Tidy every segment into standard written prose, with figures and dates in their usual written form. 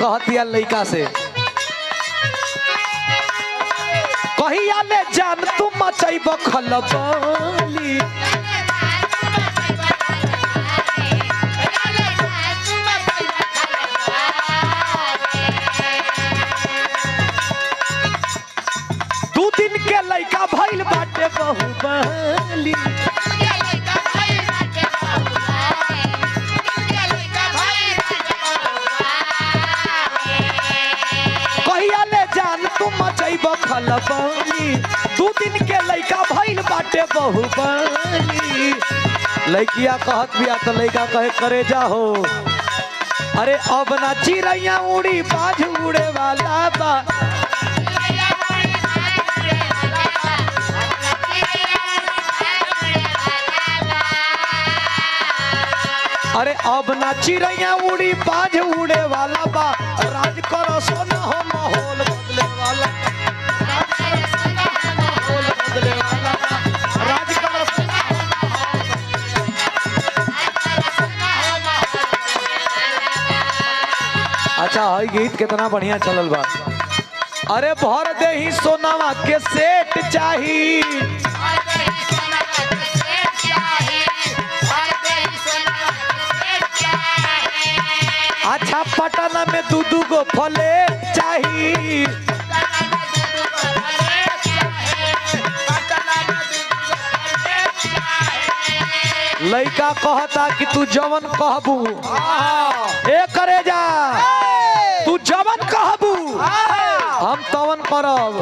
कहतिया लड़का से कहिया ले जान तू मचैब खलबली दू दिन के लड़का भइल बाटे बहुबली कहिया ले जान तू मचैब खलबली दू दिन के लड़का भइल बाटे बहुबली लड़किया कहत बिया तो लड़का कहे करे जाहो अरे अब ना चिड़ैया उड़ी बाज उड़े वाला बा अरे अब ना चिड़ैया उड़ी बाज उड़े वाला बा राज करो सोना हो माहौल बदले वाला माहौल बदले वाला राज करो अच्छा है गीत कितना बढ़िया चलल बा अरे भर दे ही सोनावा के सेट चाही अच्छा पटना में दू गो फले चाही लड़का कहता कि तू जवन कहबू ए करे जा तू जवन कहबू हम तवन करब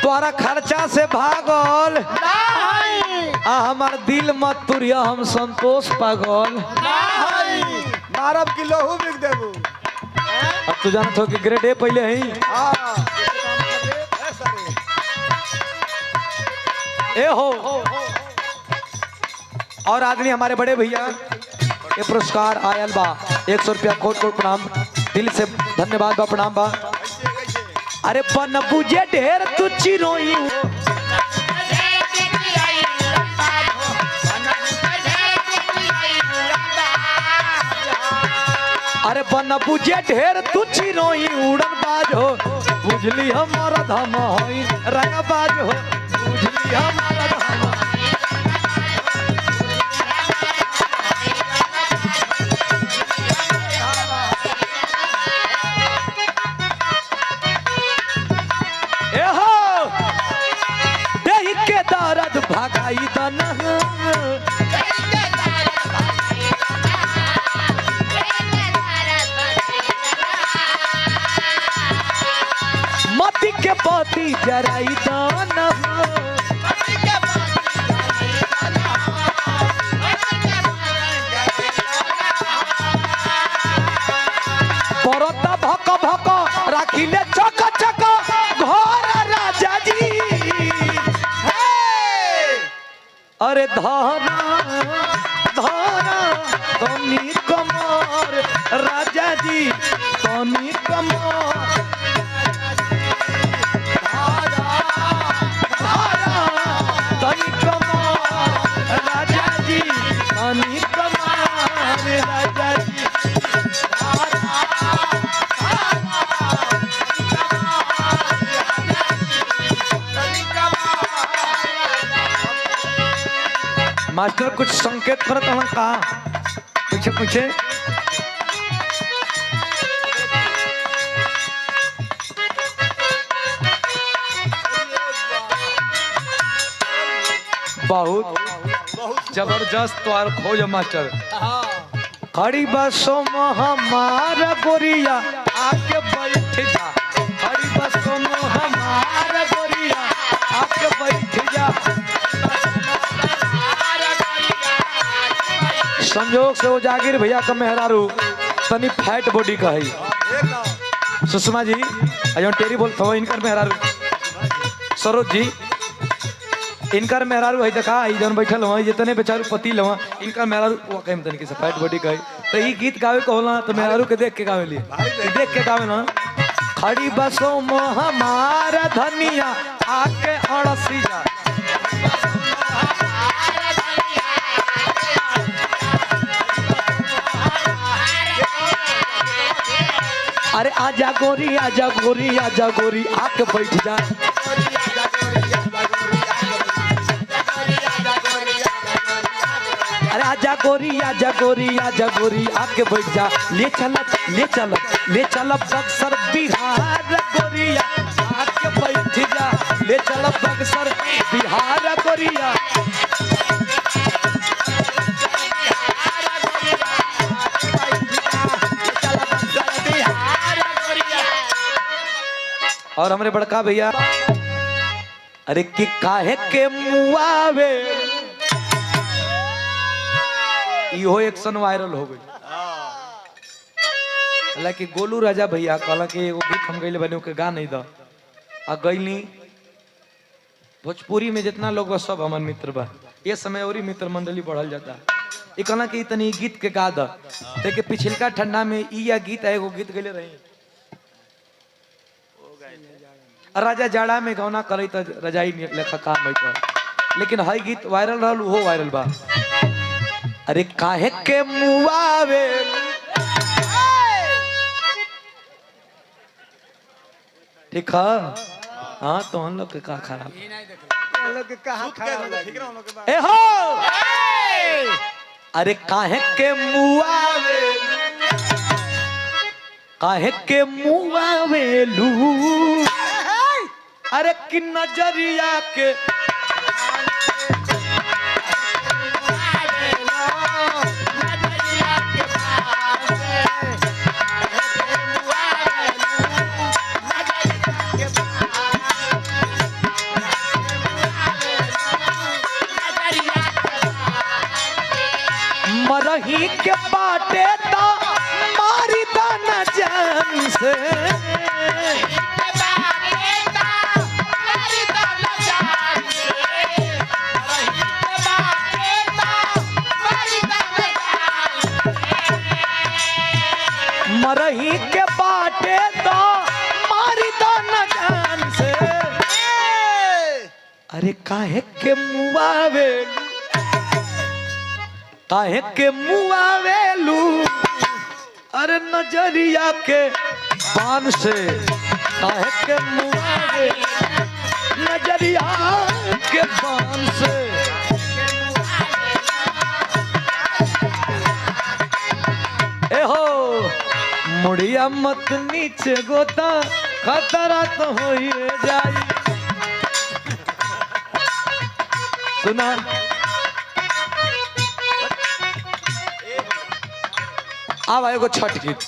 तोहरा खर्चा से भागल आ हमार दिल मत तुरिया हम संतोष पागल मारब की लोहू बिक देबू अब तू जानत हो कि ग्रेड ए पहले ही ए हो और आदमी हमारे बड़े भैया ये पुरस्कार आयल बा 100 रुपया कोट कोट प्रणाम दिल से धन्यवाद बा प्रणाम बा अरे पन बुझे ढेर तू चिरोई अरे बन बुझे ढेर तू चिरोई उड़न बाज हो बुझली हमारा धम होई रंग बाज हो बुझली हमारा धम ए हो देहि के दर्द भगाई दन मती के पति जराई दान परता भक भक राखिले चक चक घर राजा जी अरे धाना धाना तनी कमर राजा जी तनी कमर राजा जी तनी कमर राजा जी मास्टर कुछ संकेत करत हन का पूछे पूछे बहुत जबरदस्त तोर खोज मास्टर खड़ी बसों में हमारा गोरिया आके बैठ जा खड़ी बसों में हमारा गोरिया आके बैठ जा संजोग से वो जागीर भैया का मेहरारू तनी फैट बॉडी का है सुषमा जी अजो टेरी बोल थो इनकर मेहरारू सरोज जी इनकर मेहरारू है देखा ई जन बैठल हो जितने बेचारू पति लवा इनकर मेहरारू वो कहीं तनिक से फैट बॉडी का है तो ई गीत गावे को होला तो मेहरारू के देख के गावे लिए देख के गावे ना खड़ी बसों में हमारा धनिया आके अड़सी जा अरे आजा गोरी आजा गोरी आजा गोरी आके बैठ जा। अरे आजा गोरी आजा गोरी आजा गोरी आके बैठ जा। ले चल बक्सर बिहार गोरिया आके बैठ जा। ले चल बक्सर बिहार गोरिया। और हमारे बड़का भैया अरे कि काहे के मुआवे इहो एक्शन वायरल हो गई। हालांकि गोलू राजा भैया कहला कि एगो गीत हम गईले बने के गा नहीं द आ गईली। भोजपुरी में जितना लोग बा सब हमार मित्र बा। ये समय और मित्र मंडली बढ़ल जाता। ये कहला कि तनी गीत के गा द देखे पिछलका ठंडा में ई या गीत एगो गीत गईले रही। राजा जाड़ा में गौना करे त रजाई लेखा काम है। लेकिन हई गीत वायरल रहल वो वायरल बा। अरे काहे के मुआवे ठीक है। हाँ तो हम लोग के का खराब ए हो। अरे काहे के मुआवे लू। अरे कि नजरिया के मरही के बाटे ता मारी दाना जान से। मरही के बाटे ता मारी दाना जान से। अरे काहे के मुआवेलू। अरे नजरिया के बान से काहे के मुआवे नजरिया के बान से। ए हो मुड़िया मत नीचे गोता खतरा तो हो जाई। सुना अब आएगो छठ गीत।